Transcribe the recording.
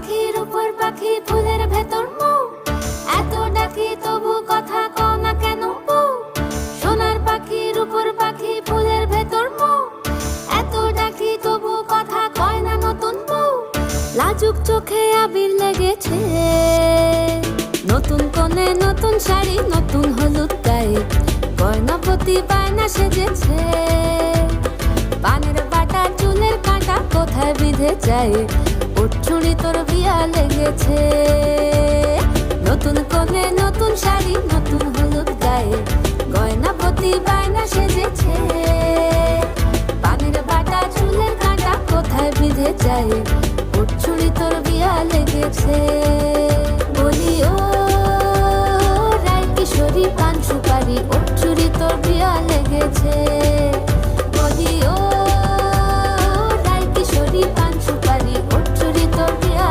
পাখির উপর পাখি ফুলের ভেতর মৌ, এত ডাকি তবু কথা কও না কেন বউ। সোনার পাখির উপর পাখি ফুলের ভেতর মৌ, এত ডাকি তবু কথা কয় না নতুন বউ। লাজুক চোখে আবির লেগেছে, নতুন কোণে নতুন শাড়ি নতুন হলুদ গায়ে, গয়নাপতি বায়না সেজেছে। পানের বাটা চুলের কাঁটা কোথায় বিঁধে যায়, ওর চুড়ি তোর বিয়া লেগেছে। নতুন কোণে নতুন শাড়ি নতুন হলুদ গায়ে, গয়নাপতি বায়না সেজেছে। পানের বাটা চুলের কাঁটা কোথায় বিঁধে যায়, ওর চুড়ি তোর বিয়া লেগেছে।